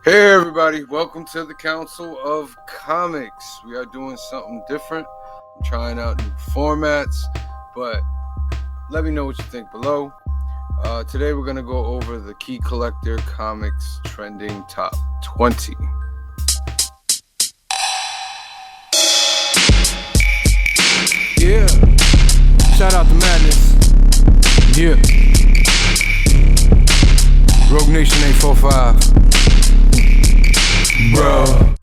Hey everybody, welcome to the Council of Comics. We are doing something different. I'm trying out new formats, but let me know what you think below. Today we're going to go over the Key Collector Comics Trending Top 20. Yeah, shout out to Madness. Yeah, Rogue Nation 845. Bro.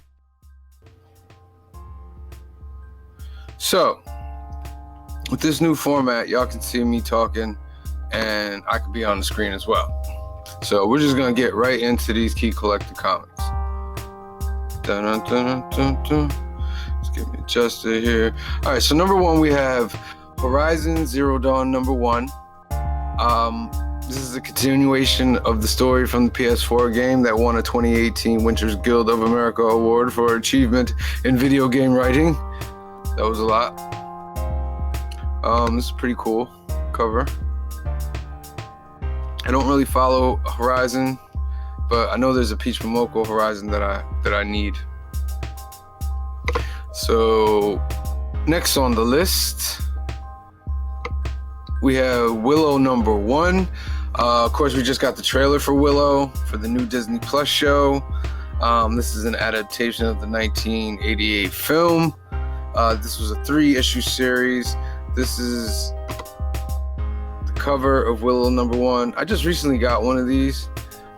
So, with this new format, y'all can see me talking and I can be on the screen as well. So, we're just going to get right into these Key Collector comics. Dun, dun, dun, dun, dun. Let's get me adjusted here. All right, so number one, we have Horizon Zero Dawn number 1. This is a continuation of the story from the PS4 game that won a 2018 Winters Guild of America Award for achievement in video game writing. That was a lot. This is a pretty cool cover. I don't really follow Horizon, but I know there's a Peach Momoko Horizon that I need. So next on the list, we have Willow number 1. Of course, we just got the trailer for Willow for the new Disney Plus show. This is an adaptation of the 1988 film. This was a 3-issue series. This is the cover of Willow number 1. I just recently got one of these.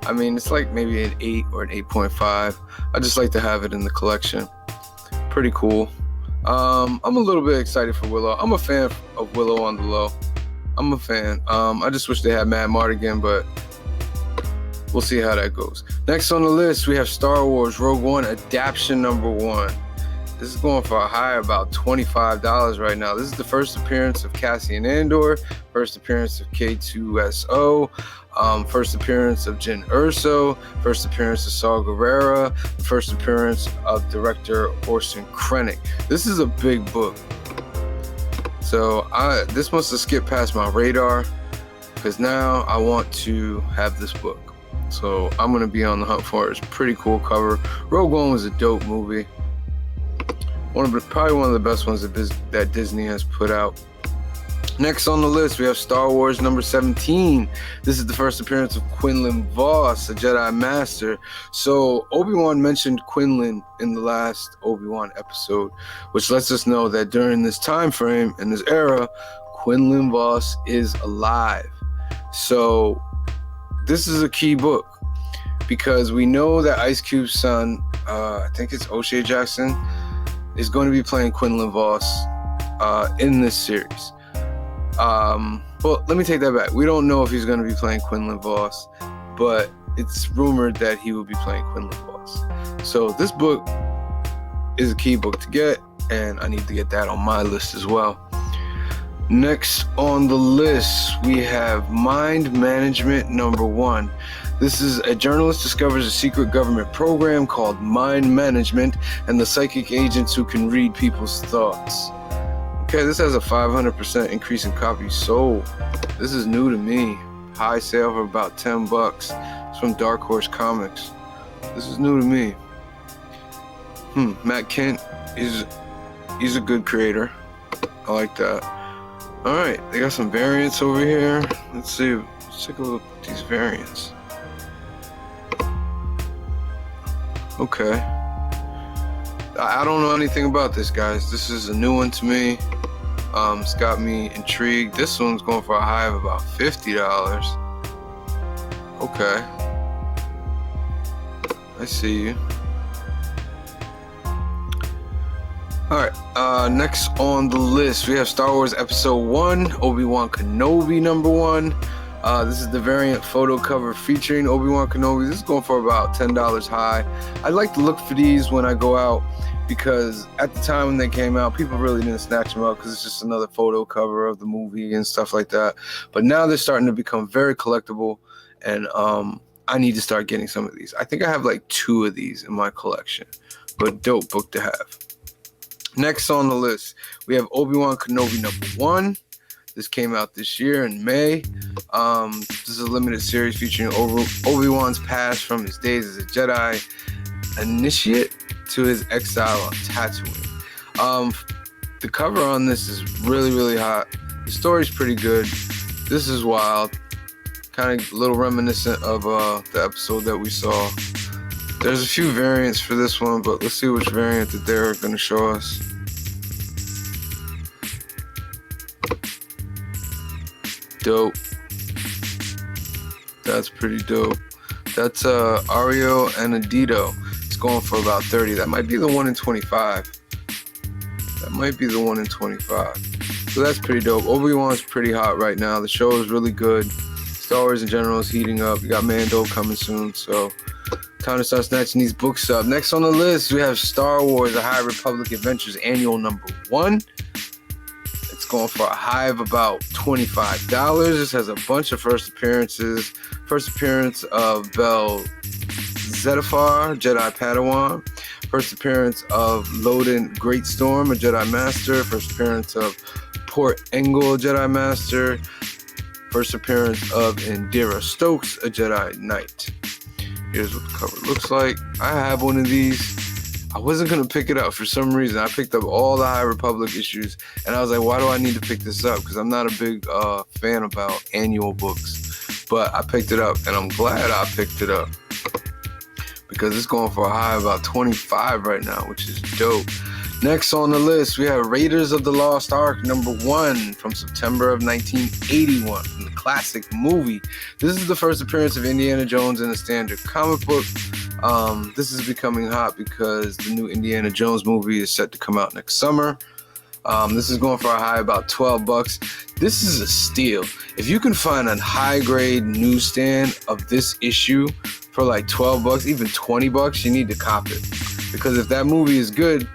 I mean, it's like maybe an 8 or an 8.5. I just like to have it in the collection. Pretty cool. I'm a little bit excited for Willow. I'm a fan of Willow on the low. I'm a fan. I just wish they had Matt Mardigan, but we'll see how that goes. Next on the list, we have Star Wars Rogue One Adaptation number 1. This is going for a high of about $25 right now. This is the first appearance of Cassian Andor, first appearance of K2SO, first appearance of Jyn Erso, first appearance of Saw Gerrera, first appearance of director Orson Krennic. This is a big book. So this must have skipped past my radar because now I want to have this book. So I'm going to be on the hunt for it. It's a pretty cool cover. Rogue One was a dope movie. Probably one of the best ones that Disney has put out. Next on the list, we have Star Wars number 17. This is the first appearance of Quinlan Vos, a Jedi Master. So Obi-Wan mentioned Quinlan in the last Obi-Wan episode, which lets us know that during this time frame, in this era, Quinlan Vos is alive. So this is a key book because we know that Ice Cube's son, I think it's O'Shea Jackson, is going to be playing Quinlan Vos in this series. Well, let me take that back. We don't know if he's going to be playing Quinlan Vos, but it's rumored that he will be playing Quinlan Vos. So this book is a key book to get, and I need to get that on my list as well. Next on the list, we have Mind Management number 1. This is a journalist discovers a secret government program called Mind Management and the psychic agents who can read people's thoughts. Okay, this has a 500% increase in copies sold. This is new to me. High sale for about $10. It's from Dark Horse Comics. This is new to me. Matt Kent he's a good creator. I like that. All right, they got some variants over here. Let's see. Let's take a look at these variants. Okay. I don't know anything about this, guys. This is a new one to me. It's got me intrigued. This one's going for a high of about $50. Okay. I see you. Alright, next on the list, we have Star Wars Episode 1, Obi-Wan Kenobi number 1. This is the variant photo cover featuring Obi-Wan Kenobi. This is going for about $10 high. I like to look for these when I go out because at the time when they came out, people really didn't snatch them up because it's just another photo cover of the movie and stuff like that. But now they're starting to become very collectible, and I need to start getting some of these. I think I have like 2 of these in my collection, but dope book to have. Next on the list, we have Obi-Wan Kenobi number 1. This came out this year in May. This is a limited series featuring Obi-Wan's past from his days as a Jedi initiate to his exile on Tatooine. The cover on this is really, really hot. The story's pretty good. This is wild. Kind of a little reminiscent of the episode that we saw. There's a few variants for this one, but let's see which variant that they're going to show us. Dope. That's pretty dope. That's Ario and Adito. It's going for about 30. That might be the one in 25. That might be the one in 25. So that's pretty dope. Obi-Wan's pretty hot right now. The show is really good. Star Wars in general is heating up. You got Mando coming soon, so time to start snatching these books up. Next on the list, we have Star Wars: The High Republic Adventures Annual #1. It's going for a high of about $25. This has a bunch of first appearances. First appearance of Bell Zettifar, Jedi Padawan. First appearance of Loden Greatstorm, a Jedi Master. First appearance of Port Engel, Jedi Master. First appearance of Indira Stokes, a Jedi Knight. Here's what the cover looks like. I have one of these. I wasn't going to pick it up for some reason. I picked up all the High Republic issues, and I was like, why do I need to pick this up? Because I'm not a big fan about annual books. But I picked it up, and I'm glad I picked it up. Because it's going for a high of about 25 right now, which is dope. Next on the list, we have Raiders of the Lost Ark #1 from September of 1981 from the classic movie. This is the first appearance of Indiana Jones in a standard comic book. This is becoming hot because the new Indiana Jones movie is set to come out next summer. This is going for a high of about $12. This is a steal. If you can find a high-grade newsstand of this issue for like $12, even $20, you need to cop it. Because if that movie is good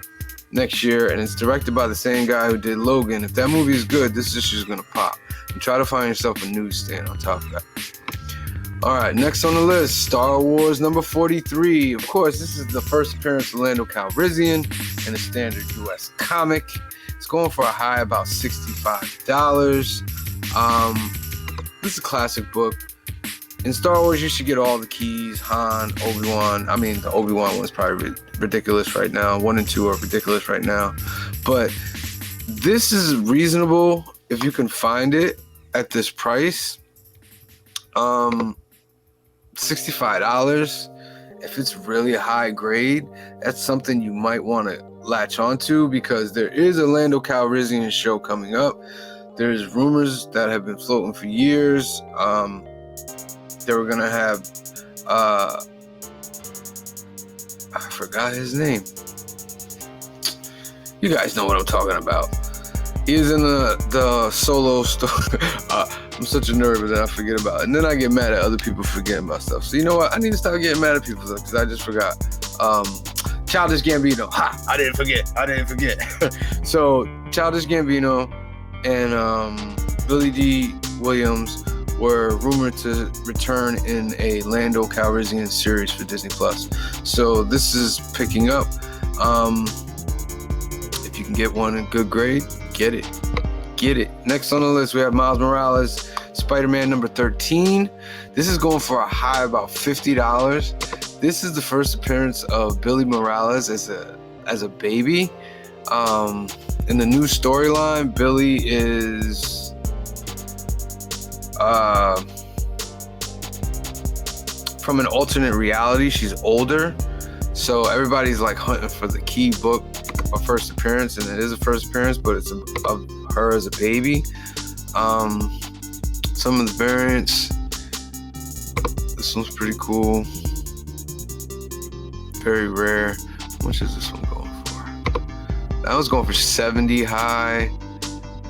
next year, and it's directed by the same guy who did Logan, if that movie is good, this issue is going to pop. And try to find yourself a newsstand on top of that. Alright, next on the list, Star Wars #43. Of course, this is the first appearance of Lando Calrissian in a standard US comic. It's going for a high about $65. This is a classic book. In Star Wars, you should get all the keys. Han, Obi-Wan. I mean, the Obi-Wan one's probably ridiculous right now. 1 and 2 are ridiculous right now. But this is reasonable if you can find it at this price. $65. If it's really high grade, that's something you might want to latch onto, because there is a Lando Calrissian show coming up. There's rumors that have been floating for years. They were gonna have I forgot his name. You guys know what I'm talking about. He is in the solo story. I'm such a nerd, but then I forget about it. And then I get mad at other people forgetting about stuff. So you know what? I need to start getting mad at people because I just forgot. Childish Gambino. Ha! I didn't forget. So Childish Gambino and Billy D. Williams were rumored to return in a Lando Calrissian series for Disney+. So this is picking up. If you can get one in good grade, get it. Next on the list, we have Miles Morales, Spiderman #13. This is going for a high about $50. This is the first appearance of Billy Morales as a baby. In the new storyline, Billy is from an alternate reality. She's older, so everybody's like hunting for the key book of first appearance, and it is a first appearance, but it's of her as a baby. Some of the variants. This one's pretty cool. Very rare. How much is this one going for? That was going for 70 high.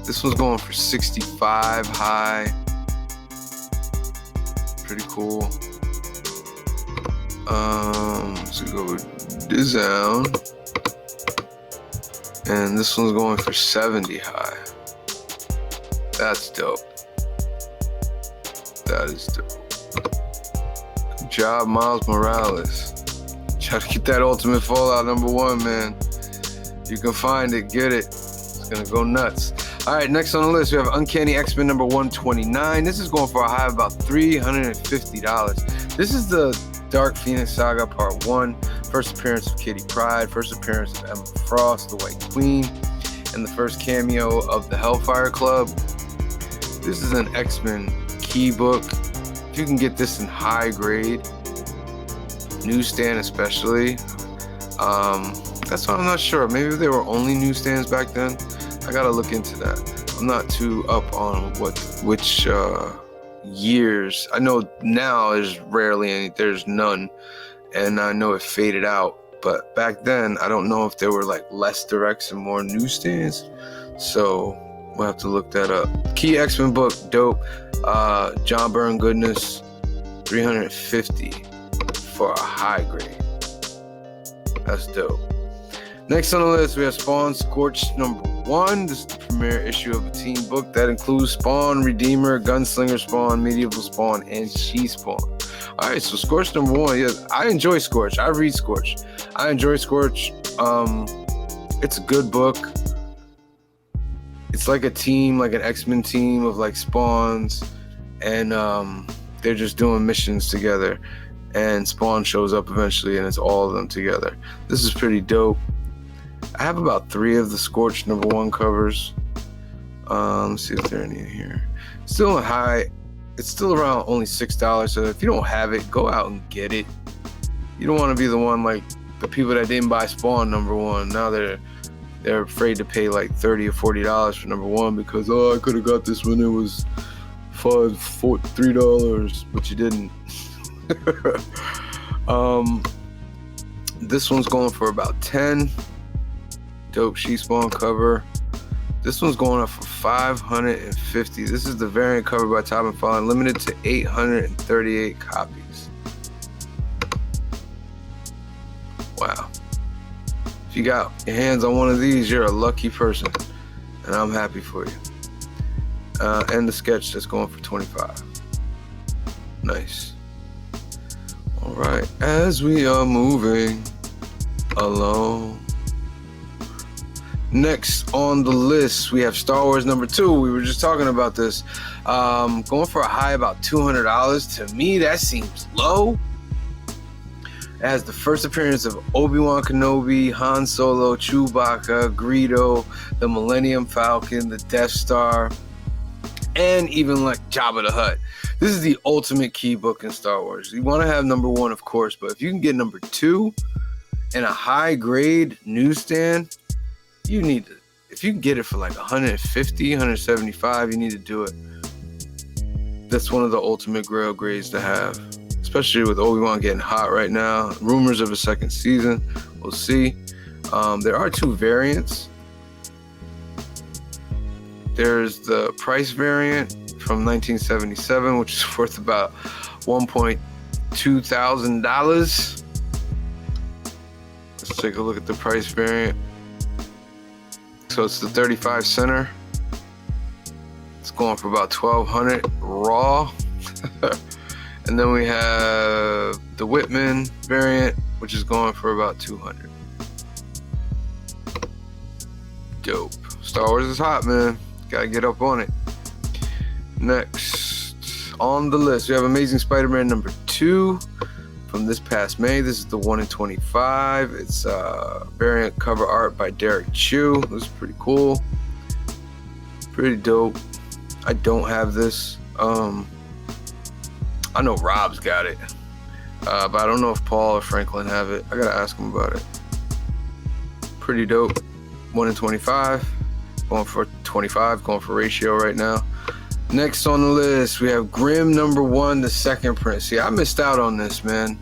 This one's going for 65 high. Pretty cool. So go with Dizown. And this one's going for 70 high. That's dope. That is dope. Good job, Miles Morales. Try to get that Ultimate Fallout #1, man. You can find it, get it. It's gonna go nuts. All right, next on the list, we have Uncanny XMen number 129. This is going for a high of about $350. This is the Dark Phoenix Saga Part 1. First appearance of Kitty Pryde, first appearance of Emma Frost, the White Queen, and the first cameo of the Hellfire Club. This is an X-Men key book. If you can get this in high grade, newsstand especially, that's why I'm not sure. Maybe they were only newsstands back then. I gotta look into that. I'm not too up on which years. I know now there's none, and I know it faded out. But back then, I don't know if there were like less directs and more newsstands. So we'll have to look that up. Key X-Men book, dope. John Byrne goodness, $350 for a high grade. That's dope. Next on the list, we have Spawn Scorched number 1. This is the premiere issue of a team book that includes Spawn, Redeemer, Gunslinger Spawn, Medieval Spawn, and She-Spawn. All right, so Scorched number 1. Yeah, I enjoy Scorched. I read Scorched. I enjoy Scorched. It's a good book. It's like a team, like an X-Men team of like Spawns, and they're just doing missions together. And Spawn shows up eventually, and it's all of them together. This is pretty dope. I have about 3 of the Scorched number 1 covers. Let's see if there are any in here. Still high. It's still around only $6. So if you don't have it, go out and get it. You don't want to be the one like the people that didn't buy Spawn number 1. Now they're afraid to pay like $30 or $40 for number 1 because I could have got this when it was $3, but you didn't. This one's going for about $10. Dope She-Spawn cover. This one's going up for $550. This is the variant cover by Top and Fallon, limited to 838 copies. Wow. If you got your hands on one of these, you're a lucky person, and I'm happy for you. And the sketch that's going for $25. Nice. All right, as we are moving along. Next on the list, we have Star Wars number 2. We were just talking about this. Going for a high about $200. To me, that seems low. It has the first appearance of Obi-Wan Kenobi, Han Solo, Chewbacca, Greedo, the Millennium Falcon, the Death Star, and even like Jabba the Hutt. This is the ultimate key book in Star Wars. You want to have number 1, of course, but if you can get number 2 in a high grade newsstand, you need to, if you can get it for like $150, $175, you need to do it. That's one of the ultimate grail grades to have, especially with Obi-Wan getting hot right now. Rumors of a second season. We'll see. There are 2 variants. There's the price variant from 1977, which is worth about $1,200. Let's take a look at the price variant. So it's the 35 center. It's going for about $1,200 raw. And then we have the Whitman variant, which is going for about $200. Dope. Star Wars is hot, man. Gotta get up on it. Next on the list, we have Amazing Spider-Man number 2 from this past May. This is the 1 in 25. It's variant cover art by Derek Chew. This is pretty cool. Pretty dope. I don't have this. I know Rob's got it. But I don't know if Paul or Franklin have it. I gotta ask them about it. Pretty dope. 1 in 25. Going for 25. Going for ratio right now. Next on the list, we have Grimm number 1, the second print. See, I missed out on this, man.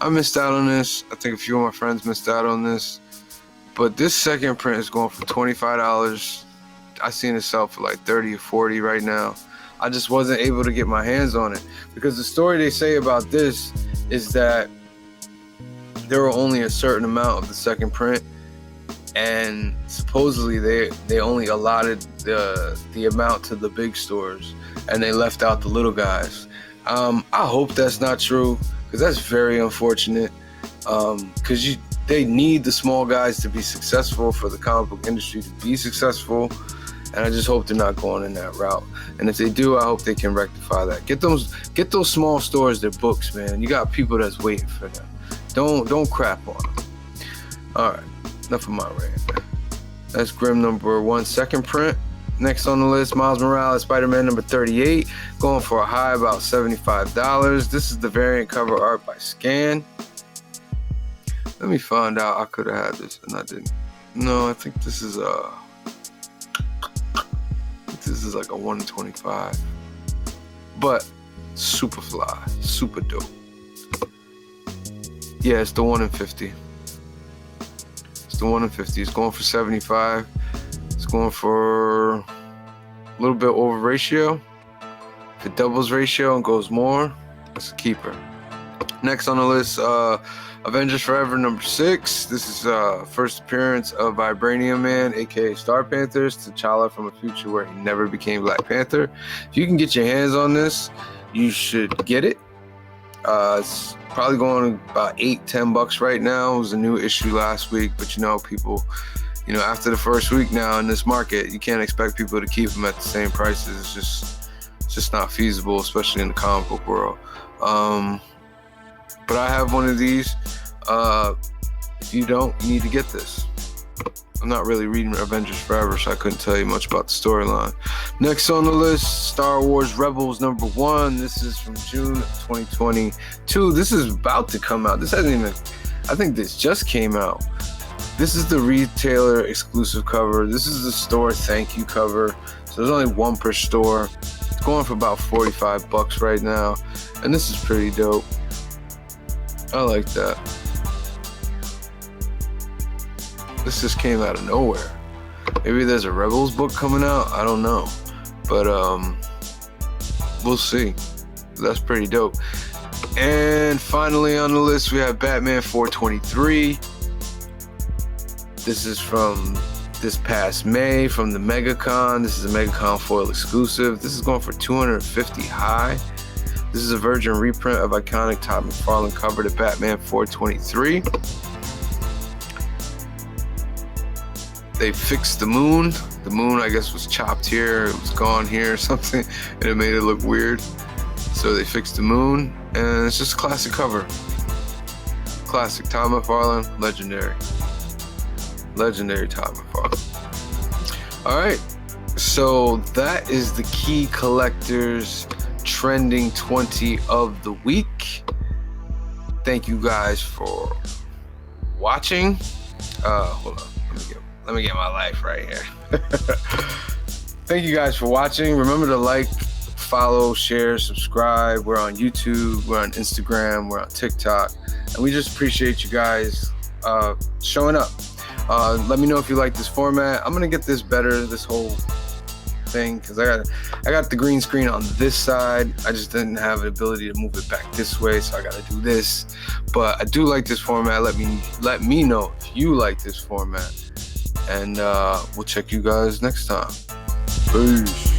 I missed out on this. I think a few of my friends missed out on this. But this second print is going for $25. I seen it sell for like 30 or 40 right now. I just wasn't able to get my hands on it. Because the story they say about this is that there were only a certain amount of the second print. And supposedly they only allotted the amount to the big stores, and they left out the little guys. I hope that's not true, because that's very unfortunate. Because they need the small guys to be successful, for the comic book industry to be successful, And I just hope they're not going in that route. And if they do, I hope they can rectify that. Get those small stores their books, man. You got people that's waiting for them. Don't crap on them. All right, enough of my rant, man. That's Grimm number 1, second print. Next on the list, Miles Morales, Spider-Man number 38, going for a high about $75. This is the variant cover art by Scan. Let me find out. I could have had this and I didn't. No, I think this is like a 125. But super fly, super dope. Yeah, it's the 1 in 50. It's the 1 in 50. It's going for 75. It's going for a little bit over ratio. If it doubles ratio and goes more, it's a keeper. Next on the list, Avengers Forever number 6. This is first appearance of Vibranium Man, aka Star Panthers, T'Challa from a future where he never became Black Panther. If you can get your hands on this, you should get it. It's probably going about $8-10 right now. It was a new issue last week, but people, after the first week now in this market, you can't expect people to keep them at the same prices. It's just not feasible, especially in the comic book world. But I have one of these. If you don't, you need to get this. I'm not really reading Avengers Forever, so I couldn't tell you much about the storyline. Next on the list, Star Wars Rebels number 1. This is from June 2022. This is about to come out. This hasn't even, I think this just came out. This is the retailer exclusive cover. This is the store thank you cover. So there's only one per store. It's going for about $45 right now. And this is pretty dope. I like that. This just came out of nowhere. Maybe there's a Rebels book coming out. I don't know. But we'll see. That's pretty dope. And finally on the list, we have Batman 423. This is from this past May from the MegaCon. This is a MegaCon foil exclusive. This is going for $250 high. This is a virgin reprint of iconic Todd McFarlane cover to Batman 423. They fixed the moon. The moon, I guess, was chopped here. It was gone here or something, and it made it look weird. So they fixed the moon, and it's just a classic cover. Classic Todd McFarlane, legendary. Legendary Todd McFarlane. All right, so that is the Key Collectors Trending 20 of the week. Thank you guys for watching. Hold on, let me get my life right here. Thank you guys for watching. Remember to like, follow, share, subscribe. We're on YouTube, we're on Instagram, we're on TikTok, and we just appreciate you guys showing up. Let me know if you like this format. I'm gonna get this better, this whole thing, because I got the green screen on this side. I just didn't have the ability to move it back this way, so I got to do this. But I do like this format. Let me know if you like this format, and we'll check you guys next time. Peace.